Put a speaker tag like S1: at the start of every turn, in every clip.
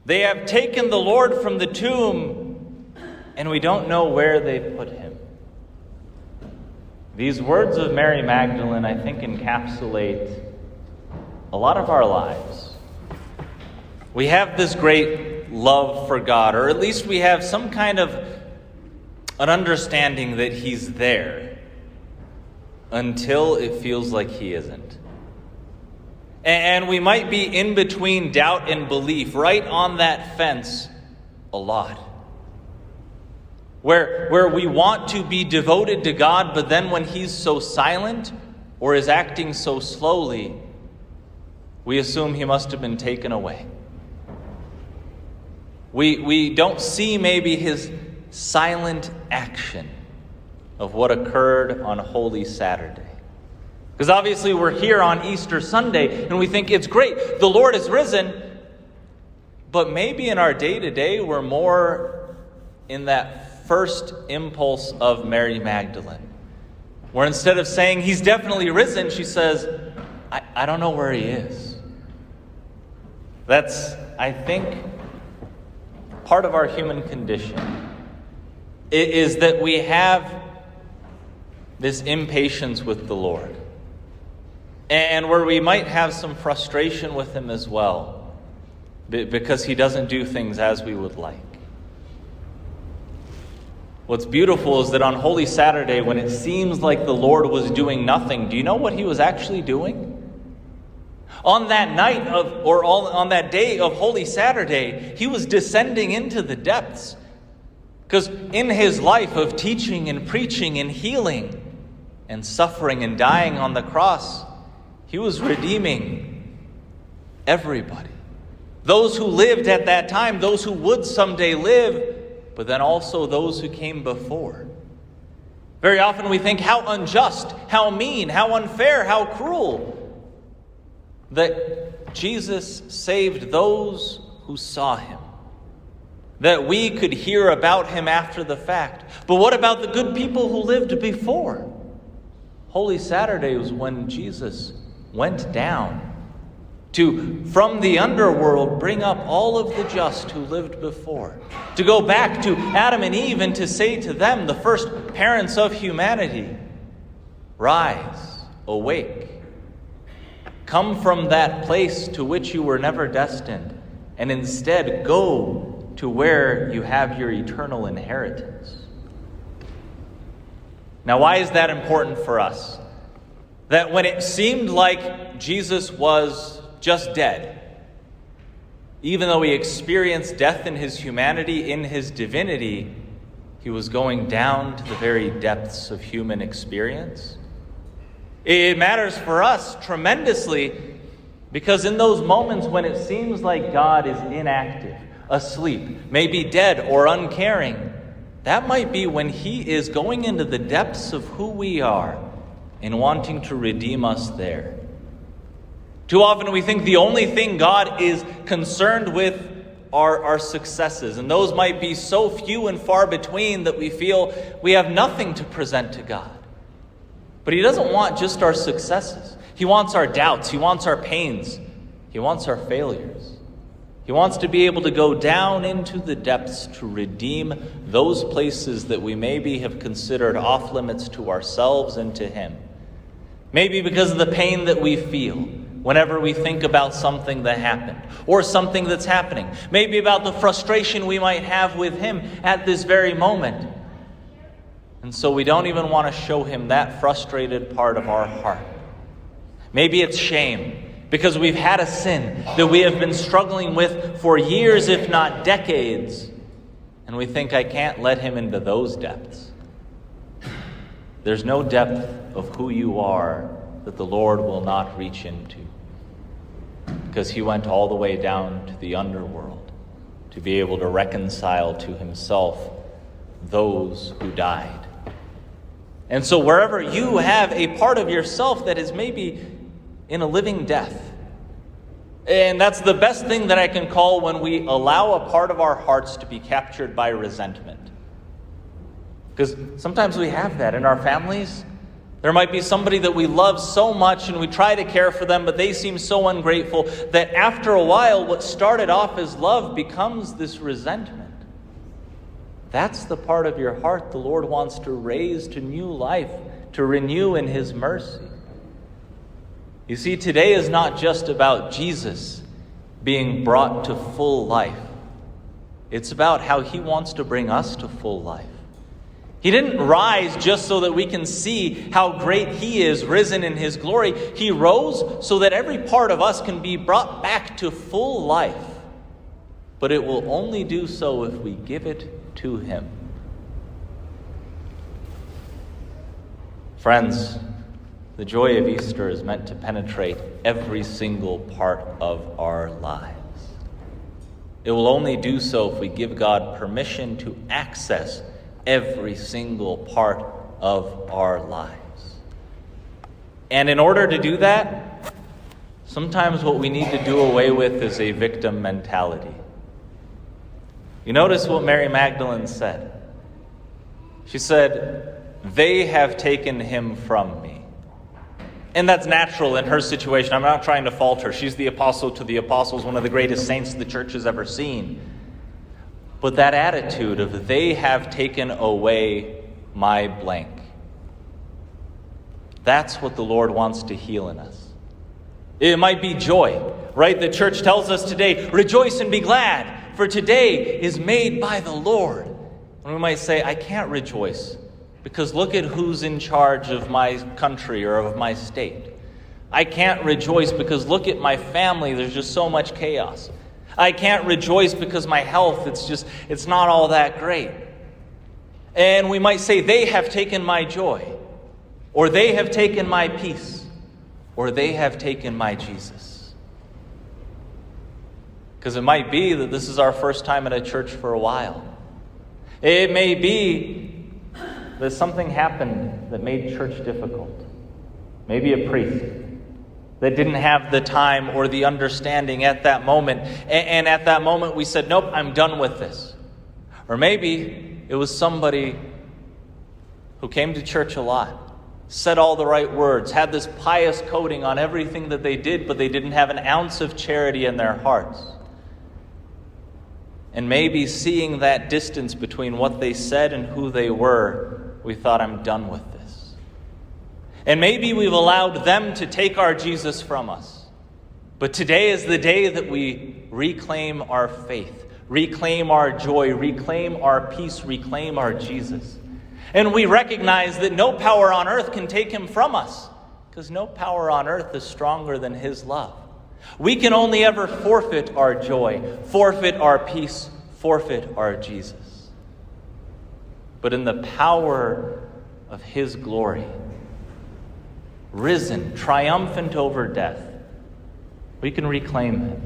S1: They have taken the Lord from the tomb, and we don't know where they put him. These words of Mary Magdalene, I think, encapsulate a lot of our lives. We have this great love for God, or at least we have some kind of an understanding that he's there until it feels like he isn't. And we might be in between doubt and belief, right on that fence a lot. Where we want to be devoted to God, but then when he's so silent or is acting so slowly, we assume he must have been taken away. We don't see maybe his silent action of what occurred on Holy Saturday. Because obviously we're here on Easter Sunday and we think it's great, the Lord is risen, but maybe in our day-to-day we're more in that first impulse of Mary Magdalene, where instead of saying he's definitely risen, she says, I don't know where he is. That's, I think, part of our human condition. It is that we have this impatience with the Lord. And where we might have some frustration with him as well, because he doesn't do things as we would like. What's beautiful is that on Holy Saturday, when it seems like the Lord was doing nothing, do you know what he was actually doing? On that night on that day of Holy Saturday, he was descending into the depths. Because in his life of teaching and preaching and healing and suffering and dying on the cross, he was redeeming everybody. Those who lived at that time, those who would someday live, but then also those who came before. Very often we think how unjust, how mean, how unfair, how cruel that Jesus saved those who saw him. That we could hear about him after the fact. But what about the good people who lived before? Holy Saturday was when Jesus went down to, from the underworld, bring up all of the just who lived before. To go back to Adam and Eve and to say to them, the first parents of humanity, rise, awake. Come from that place to which you were never destined, and instead go to where you have your eternal inheritance. Now, why is that important for us? That when it seemed like Jesus was just dead, even though he experienced death in his humanity, in his divinity, he was going down to the very depths of human experience. It matters for us tremendously because in those moments when it seems like God is inactive, asleep, maybe dead or uncaring, that might be when he is going into the depths of who we are and wanting to redeem us there. Too often we think the only thing God is concerned with are our successes, and those might be so few and far between that we feel we have nothing to present to God. But he doesn't want just our successes. He wants our doubts. He wants our pains. He wants our failures. He wants to be able to go down into the depths to redeem those places that we maybe have considered off limits to ourselves and to him. Maybe because of the pain that we feel whenever we think about something that happened or something that's happening. Maybe about the frustration we might have with him at this very moment. And so we don't even want to show him that frustrated part of our heart. Maybe it's shame because we've had a sin that we have been struggling with for years, if not decades. And we think, I can't let him into those depths. There's no depth of who you are that the Lord will not reach into. Because he went all the way down to the underworld to be able to reconcile to himself those who died. And so wherever you have a part of yourself that is maybe in a living death, and that's the best thing that I can call when we allow a part of our hearts to be captured by resentment. Because sometimes we have that in our families. There might be somebody that we love so much and we try to care for them, but they seem so ungrateful that after a while, what started off as love becomes this resentment. That's the part of your heart the Lord wants to raise to new life, to renew in His mercy. You see, today is not just about Jesus being brought to full life. It's about how He wants to bring us to full life. He didn't rise just so that we can see how great He is risen in His glory. He rose so that every part of us can be brought back to full life. But it will only do so if we give it to Him. Friends, the joy of Easter is meant to penetrate every single part of our lives. It will only do so if we give God permission to access every single part of our lives. And in order to do that, sometimes what we need to do away with is a victim mentality. You notice what Mary Magdalene said. She said, "They have taken Him from me." And that's natural in her situation. I'm not trying to fault her. She's the apostle to the apostles, one of the greatest saints the church has ever seen. But that attitude of "they have taken away my blank," that's what the Lord wants to heal in us. It might be joy, right? The church tells us today, "Rejoice and be glad, for today is made by the Lord." And we might say, "I can't rejoice because look at who's in charge of my country or of my state. I can't rejoice because look at my family, there's just so much chaos. I can't rejoice because my health, it's not all that great." And we might say, "They have taken my joy," or "They have taken my peace," or "They have taken my Jesus." Because it might be that this is our first time at a church for a while. It may be that something happened that made church difficult. Maybe a priest that didn't have the time or the understanding at that moment. And at that moment we said, "Nope, I'm done with this." Or maybe it was somebody who came to church a lot, said all the right words, had this pious coating on everything that they did, but they didn't have an ounce of charity in their hearts. And maybe seeing that distance between what they said and who they were, we thought, "I'm done with this." And maybe we've allowed them to take our Jesus from us. But today is the day that we reclaim our faith, reclaim our joy, reclaim our peace, reclaim our Jesus. And we recognize that no power on earth can take Him from us, because no power on earth is stronger than His love. We can only ever forfeit our joy, forfeit our peace, forfeit our Jesus. But in the power of His glory, risen, triumphant over death, we can reclaim it.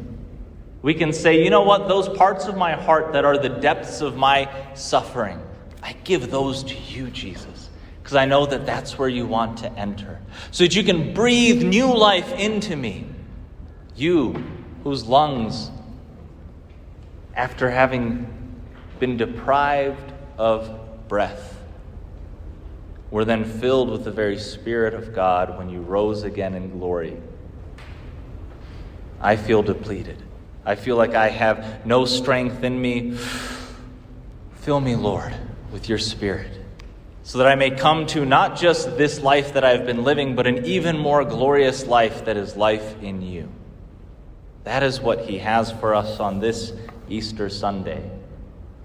S1: We can say, "You know what? Those parts of my heart that are the depths of my suffering, I give those to you, Jesus, because I know that that's where you want to enter, so that you can breathe new life into me. You whose lungs, after having been deprived of breath, were then filled with the very Spirit of God when you rose again in glory. I feel depleted. I feel like I have no strength in me. Fill me, Lord, with your Spirit, so that I may come to not just this life that I've been living, but an even more glorious life that is life in you." That is what He has for us on this Easter Sunday.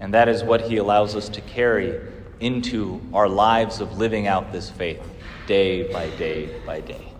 S1: And that is what He allows us to carry into our lives of living out this faith day by day by day.